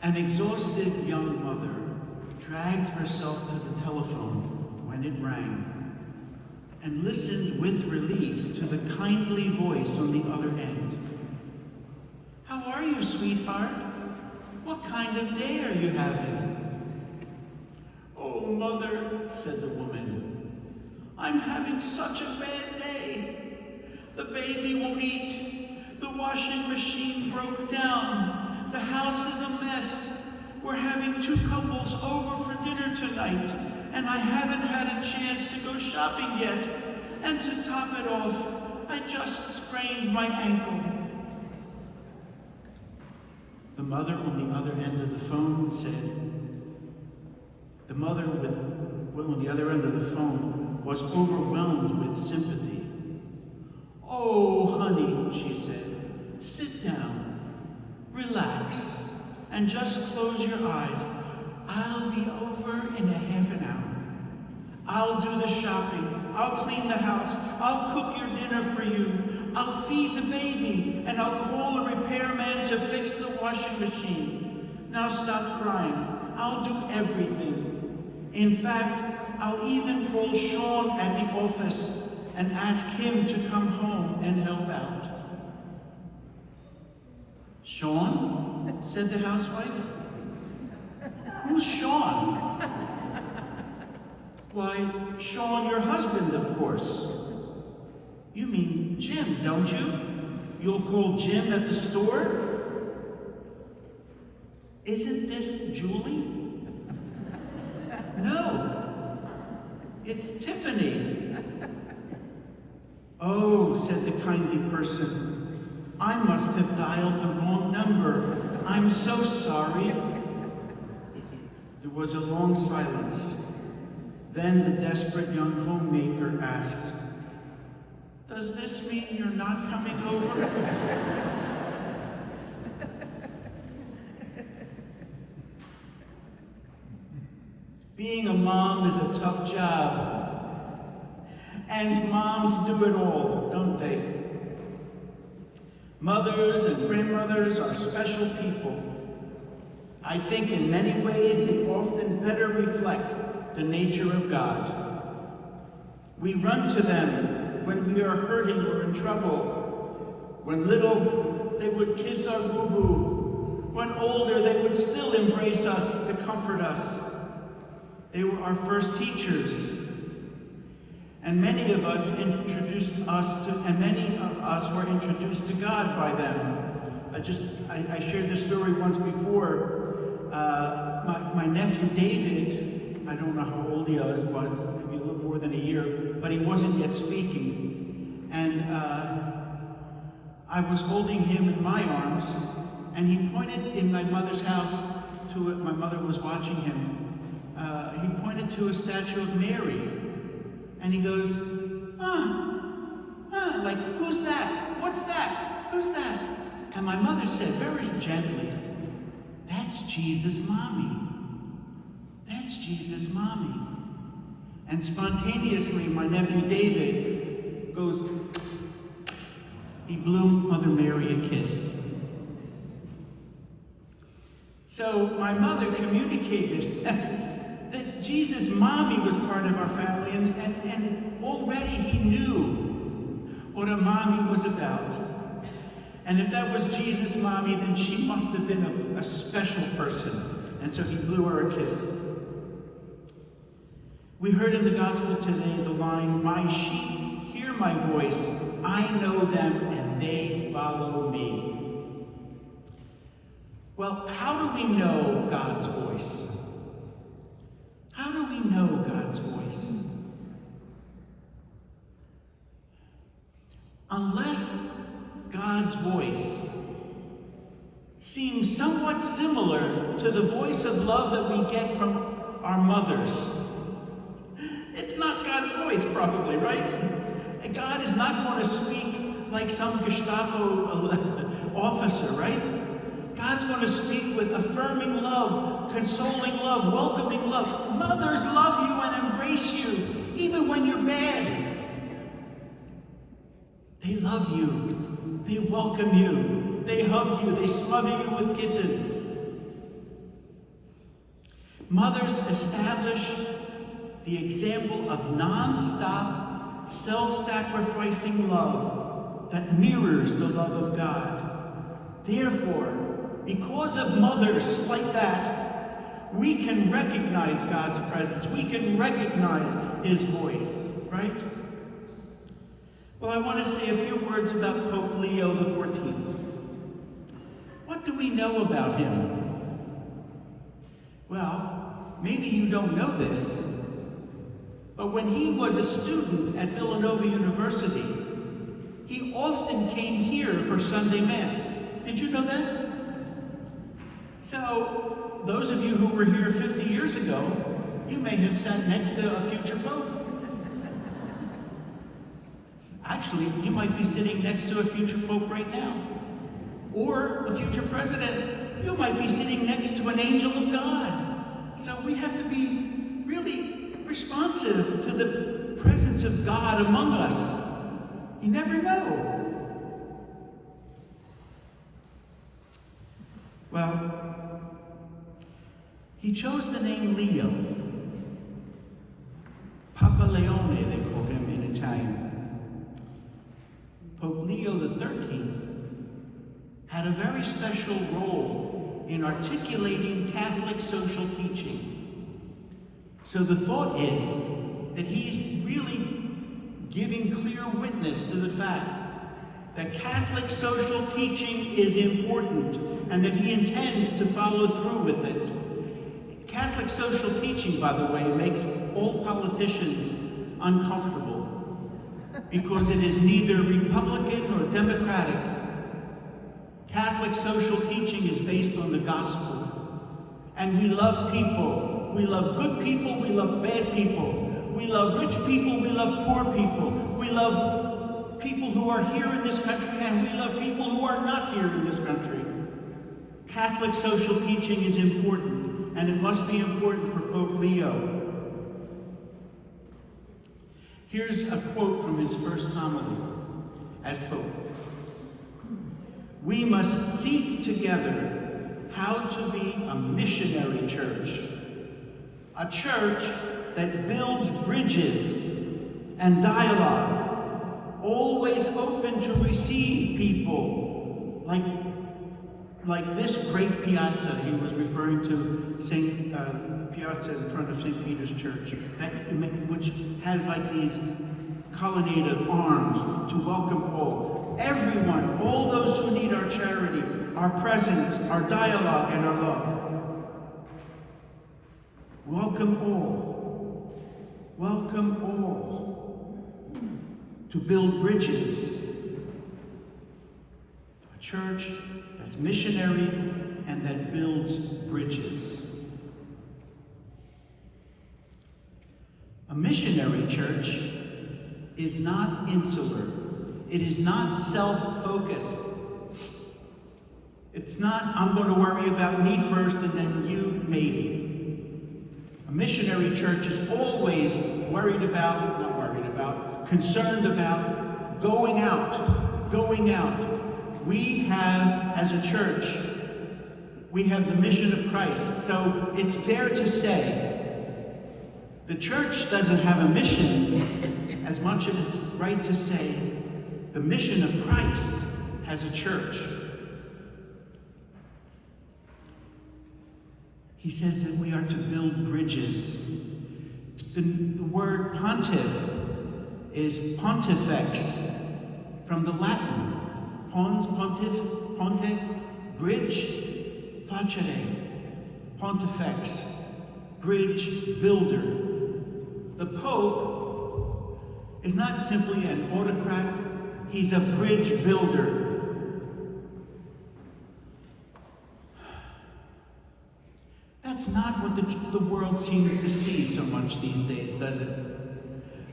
An exhausted young mother dragged herself to the telephone when it rang and listened with relief to the kindly voice on the other end. "How are you, sweetheart? What kind of day are you having?" "Oh, Mother," said the woman, "I'm having such a bad day. The baby won't eat. The washing machine broke down. The house is a mess. We're having 2 couples over for dinner tonight, and I haven't had a chance to go shopping yet. And to top it off, I just sprained my ankle." The mother on the other end of the phone was overwhelmed with sympathy. "Oh, honey," she said, "sit down, relax, and just close your eyes. I'll be over in a half an hour. I'll do the shopping. I'll clean the house. I'll cook your dinner for you. I'll feed the baby, and I'll call a repairman to fix the washing machine. Now stop crying. I'll do everything. In fact, I'll even call Sean at the office and ask him to come home and help out." "Sean?" said the housewife. "Who's Sean?" "Why, Sean, your husband, of course." "You mean Jim, don't you? You'll call Jim at the store?" "Isn't this Julie?" "No, it's Tiffany." "Oh," said the kindly person, "I must have dialed the wrong number. I'm so sorry." There was a long silence. Then the desperate young homemaker asked, "Does this mean you're not coming over?" Being a mom is a tough job. And moms do it all, don't they? Mothers and grandmothers are special people. I think in many ways they often better reflect the nature of God. We run to them when we are hurting or in trouble. When little, they would kiss our boo-boo. When older, they would still embrace us to comfort us. They were our first teachers. And many of us were introduced to God by them. I shared this story once before. My nephew David, I don't know how old he was, maybe a little more than a year, but he wasn't yet speaking. And I was holding him in my arms, and he pointed in my mother's house to it. My mother was watching him. He pointed to a statue of Mary. And he goes, like, "Who's that? What's that? Who's that?" And my mother said very gently, "That's Jesus' mommy. That's Jesus' mommy." And spontaneously, my nephew David goes, he blew Mother Mary a kiss. So my mother communicated that Jesus' mommy was part of our family, and already he knew what a mommy was about. And if that was Jesus' mommy, then she must have been a special person. And so he blew her a kiss. We heard in the gospel today the line, "My sheep hear my voice. I know them and they follow me." Well, how do we know God's voice? How do we know God's voice? Unless God's voice seems somewhat similar to the voice of love that we get from our mothers, it's not God's voice, probably, right? God is not going to speak like some Gestapo officer, right? God's going to speak with affirming love, consoling love, welcoming love. Mothers love you and embrace you, even when you're bad. They love you. They welcome you. They hug you. They smother you with kisses. Mothers establish the example of non-stop, self-sacrificing love that mirrors the love of God. Therefore, because of mothers like that, we can recognize God's presence. We can recognize His voice, right? Well, I want to say a few words about Pope Leo XIV. What do we know about him? Well, maybe you don't know this, but when he was a student at Villanova University, he often came here for Sunday Mass. Did you know that? So, those of you who were here 50 years ago, you may have sat next to a future pope. Actually, you might be sitting next to a future pope right now. Or a future president. You might be sitting next to an angel of God. So we have to be really responsive to the presence of God among us. You never know. Well, he chose the name Leo. Papa Leone, they call him in Italian. Pope Leo XIII had a very special role in articulating Catholic social teaching. So the thought is that he's really giving clear witness to the fact that Catholic social teaching is important and that he intends to follow through with it. Catholic social teaching, by the way, makes all politicians uncomfortable because it is neither Republican nor Democratic. Catholic social teaching is based on the gospel. And we love people. We love good people, we love bad people. We love rich people, we love poor people. We love people who are here in this country, and we love people who are not here in this country. Catholic social teaching is important, and it must be important for Pope Leo. Here's a quote from his first homily as Pope. We must seek together how to be a missionary church, a church that builds bridges and dialogue, always open to receive people like this great piazza. He was referring to piazza in front of St. Peter's Church, which has like these colonnade of arms to welcome all. Everyone, all those who need our charity, our presence, our dialogue, and our love. Welcome all. Welcome all to build bridges. A church that's missionary and that builds bridges. A missionary church is not insular. It is not self-focused. It's not, I'm going to worry about me first and then you maybe. A missionary church is always concerned about going out. We have, as a church, we have the mission of Christ. So it's fair to say the church doesn't have a mission as much as it's right to say the mission of Christ has a church. He says that we are to build bridges. The word pontiff is pontifex, from the Latin. Pons, pontiff, ponte, bridge, facere, pontifex, bridge builder. The Pope is not simply an autocrat, he's a bridge builder. That's not what the world seems to see so much these days, does it?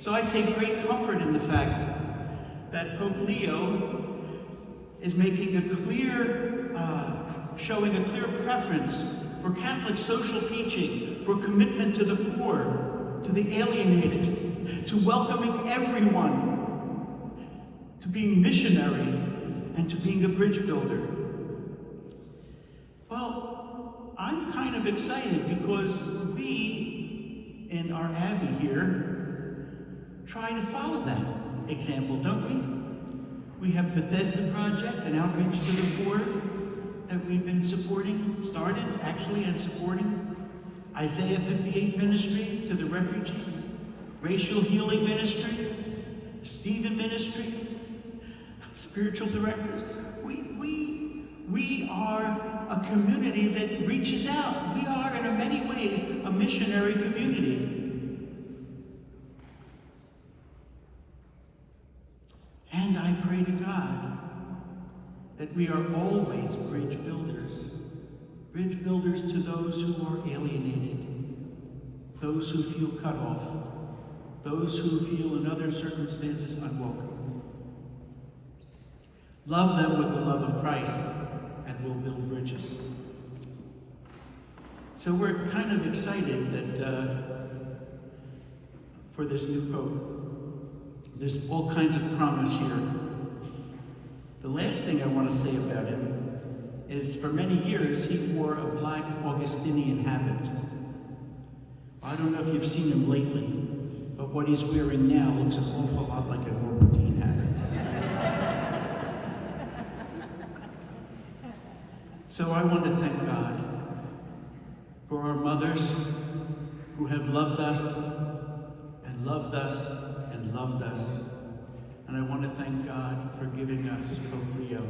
So I take great comfort in the fact that Pope Leo is making a clear, showing a clear preference for Catholic social teaching, for commitment to the poor, to the alienated, to welcoming everyone, to being missionary, and to being a bridge builder. Well, I'm kind of of excited because we, in our Abbey here, try to follow that example, don't we? We have Bethesda Project, an outreach to the poor that we've been started and supporting. Isaiah 58 ministry to the refugees, racial healing ministry, Stephen ministry, spiritual directors. We are a community that reaches out. We are, in many ways, a missionary community. And I pray to God that we are always bridge builders to those who are alienated, those who feel cut off, those who feel in other circumstances unwelcome. Love them with the love of Christ, and we'll build bridges. So we're kind of excited that for this new Pope, there's all kinds of promise here. The last thing I want to say about him is for many years he wore a black Augustinian habit. I don't know if you've seen him lately, but what he's wearing now looks an awful lot like a Norbertine hat. So I want to thank God for our mothers who have loved us and loved us and loved us. And I want to thank God for giving us Pope Leo.